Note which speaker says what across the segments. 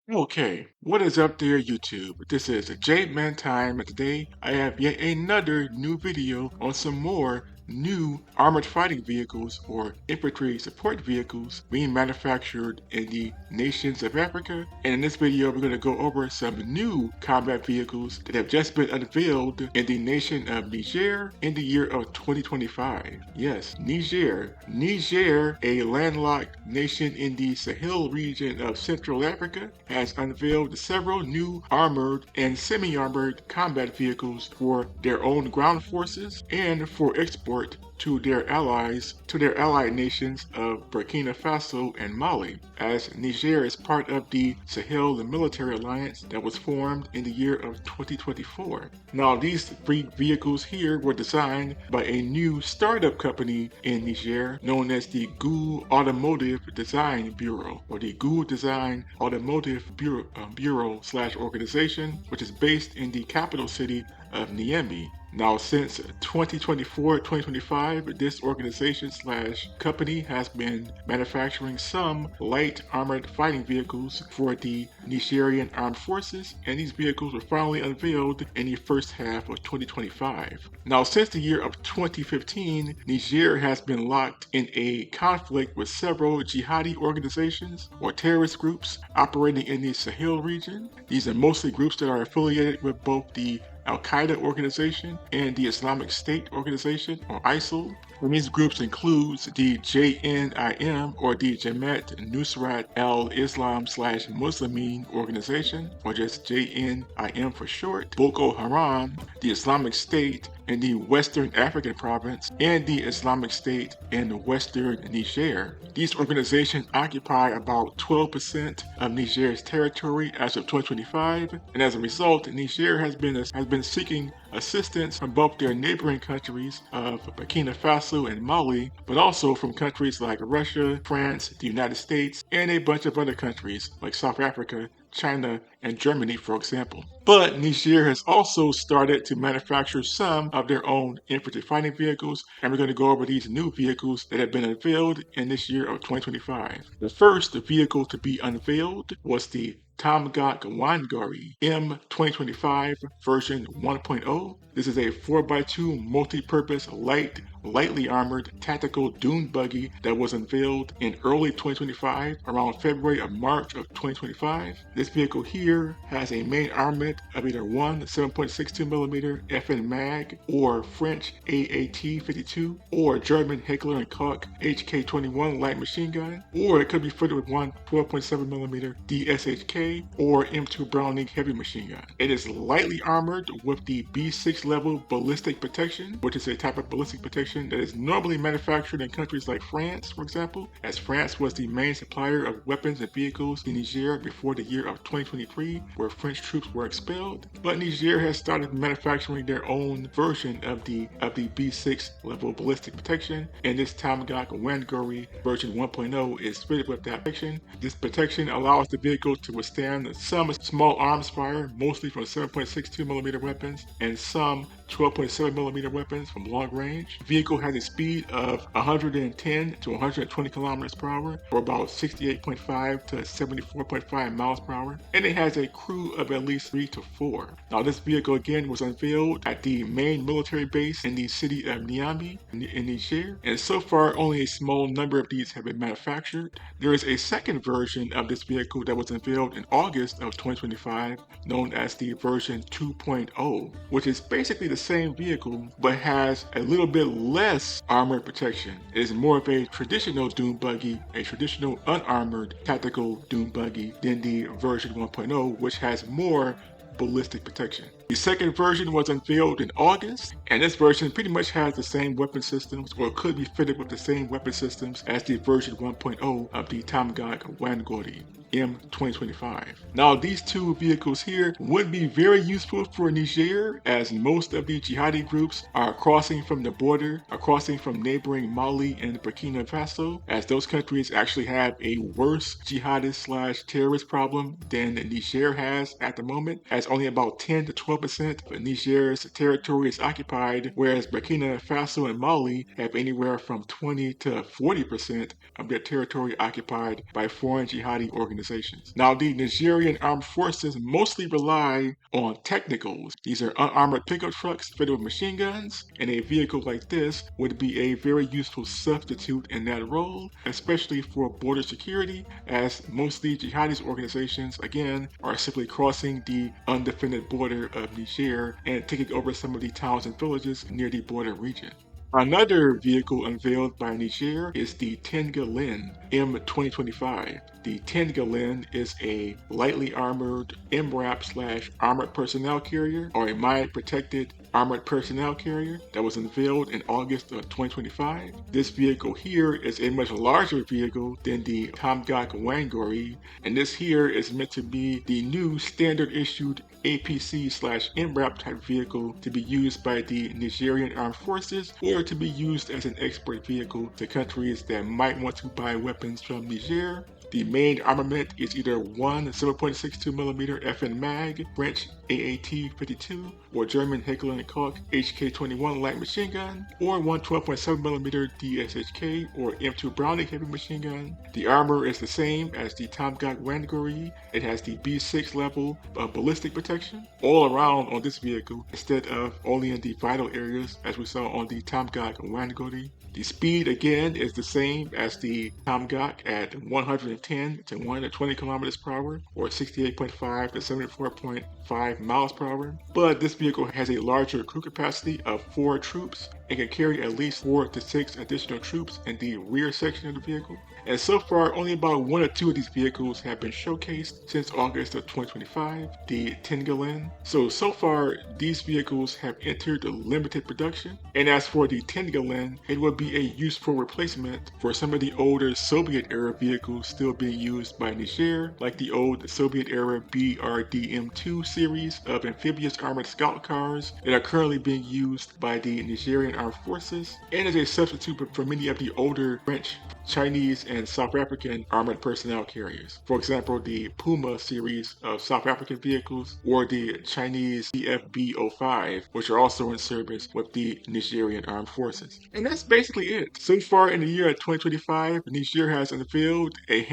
Speaker 1: Okay, what is up there, YouTube? This is J Man Time, and today I have yet another new video on some more new armored fighting vehicles or infantry support vehicles being manufactured in the nations of Africa. And in this video, we're going to go over some new combat vehicles that have just been unveiled in the nation of Niger in the year of 2025. Yes, Niger. Niger, a landlocked nation in the Sahel region of Central Africa, has unveiled several new armored and semi-armored combat vehicles for their own ground forces and for export to their allied nations of Burkina Faso and Mali, as Niger is part of the Sahel Military Alliance that was formed in the year of 2024. Now, these three vehicles here were designed by a new startup company in Niger known as the GU Automotive Design Bureau, or the GU Design Automotive Bureau/organization, which is based in the capital city of Niamey. Now, since 2024-2025, this organization/company has been manufacturing some light armored fighting vehicles for the Nigerian armed forces, and these vehicles were finally unveiled in the first half of 2025. Now, since the year of 2015, Niger has been locked in a conflict with several jihadi organizations or terrorist groups operating in the Sahel region. These are mostly groups that are affiliated with both the Al-Qaeda organization and the Islamic State organization, or ISIL. And these groups include the JNIM, or the Jamaat Nusrat al-Islam/Muslimin organization, or just JNIM for short, Boko Haram, the Islamic State in the Western African province, and the Islamic State in Western Niger. These organizations occupy about 12% of Niger's territory as of 2025, and as a result, Niger has been seeking assistance from both their neighboring countries of Burkina Faso and Mali, but also from countries like Russia, France, the United States, and a bunch of other countries like South Africa, China, and Germany, for example. But Niger has also started to manufacture some of their own infantry fighting vehicles, and we're going to go over these new vehicles that have been unveiled in this year of 2025. The first vehicle to be unveiled was the Tomgak Wangari M2025 version 1.0. This is a 4x2 multi-purpose lightly armored tactical dune buggy that was unveiled in early 2025, around February or March of 2025. This vehicle here has a main armament of either one 7.62mm FN mag, or French AAT-52, or German Heckler & Koch HK-21 light machine gun, or it could be fitted with one 12.7mm DSHK or M2 Browning heavy machine gun. It is lightly armored with the B6 level ballistic protection, which is a type of ballistic protection that is normally manufactured in countries like France, for example, as France was the main supplier of weapons and vehicles in Niger before the year of 2023, where French troops were expelled. But Niger has started manufacturing their own version of the B6 level ballistic protection, and this Tomgak Wangari version 1.0 is fitted with that protection. This protection allows the vehicle to withstand some small arms fire, mostly from 7.62mm weapons, and some 12.7mm weapons from long range. The vehicle has a speed of 110 to 120 kilometers per hour, or about 68.5 to 74.5 miles per hour, and it has a crew of at least 3 to 4. Now, this vehicle again was unveiled at the main military base in the city of Niamey in Niger, and so far only a small number of these have been manufactured. There is a second version of this vehicle that was unveiled in August of 2025, known as the version 2.0, which is basically the same vehicle but has a little bit less armored protection. It is more of a traditional dune buggy, a traditional unarmored tactical dune buggy, than the version 1.0, which has more ballistic protection. The second version was unveiled in August, and this version pretty much has the same weapon systems, or could be fitted with the same weapon systems as the version 1.0 of the Tomgak Wangari M2025. Now, these two vehicles here would be very useful for Niger, as most of the jihadi groups are crossing from the border, are crossing from neighboring Mali and Burkina Faso, as those countries actually have a worse jihadist/terrorist problem than Niger has at the moment, as only about 10 to 12 12% of Niger's territory is occupied, whereas Burkina Faso and Mali have anywhere from 20 to 40% of their territory occupied by foreign jihadi organizations. Now, the Nigerian armed forces mostly rely on technicals. These are unarmored pickup trucks fitted with machine guns, and a vehicle like this would be a very useful substitute in that role, especially for border security, as most of the jihadist organizations, again, are simply crossing the undefended border of Niger and taking over some of the towns and villages near the border region. Another vehicle unveiled by Niger is the Tengalin M2025. The Tengalin is a lightly armored MRAP/armored personnel carrier, or a mine-protected armored personnel carrier, that was unveiled in August of 2025. This vehicle here is a much larger vehicle than the Tomgak Wangari, and this here is meant to be the new standard issued APC/MRAP type vehicle to be used by the Nigerian Armed Forces, or to be used as an export vehicle to countries that might want to buy weapons from Niger. The main armament is either one 7.62mm FN Mag French AAT-52 or German Heckler & Koch HK-21 light machine gun, or one 12.7mm DSHK or M2 Browning heavy machine gun. The armor is the same as the Tomgak Wangari. It has the B6 level of ballistic protection all around on this vehicle, instead of only in the vital areas as we saw on the Tomgak Wangari. The speed again is the same as the Tomgak at 110 to 120 kilometers per hour, or 68.5 to 74.5 miles per hour. But this vehicle has a larger crew capacity of 4 troops and can carry at least 4 to 6 additional troops in the rear section of the vehicle. And so far, only about 1 or 2 of these vehicles have been showcased since August of 2025, the Tengalin. So far, these vehicles have entered limited production. And as for the Tengalin, it would be a useful replacement for some of the older Soviet-era vehicles still being used by Niger, like the old Soviet-era BRDM-2 series of amphibious armored scout cars that are currently being used by the Nigerian Armed Forces, and as a substitute for many of the older French, Chinese, and South African armored personnel carriers. For example, the Puma series of South African vehicles, or the Chinese CFB-05, which are also in service with the Nigerian Armed Forces. And that's basically it. So far in the year of 2025, Niger has unveiled a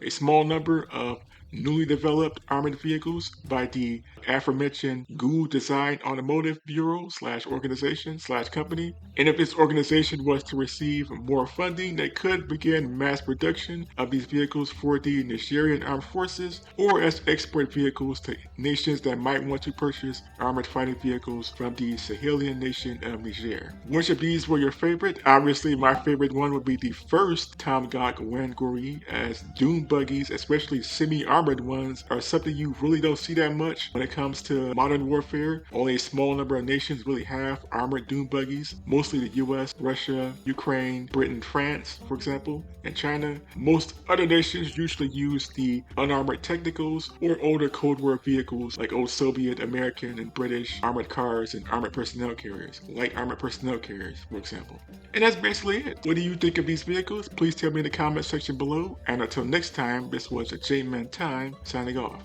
Speaker 1: small number of newly developed armored vehicles by the aforementioned GU Design Automotive Bureau /organization/company. And if this organization was to receive more funding, they could begin mass production of these vehicles for the Nigerian Armed Forces, or as export vehicles to nations that might want to purchase armored fighting vehicles from the Sahelian nation of Niger. Which of these were your favorite? Obviously, my favorite one would be the first Tomgak Wangari, as dune buggies, especially semi-armored ones, are something you really don't see that much when it comes to modern warfare. Only a small number of nations really have armored dune buggies, mostly the US, Russia, Ukraine, Britain, France, for example, and China. Most other nations usually use the unarmored technicals or older Cold War vehicles like old Soviet, American, and British armored cars and armored personnel carriers, light armored personnel carriers, for example. And that's basically it. What do you think of these vehicles? Please tell me in the comment section below. And until next time, this was a J-Man Time signing off.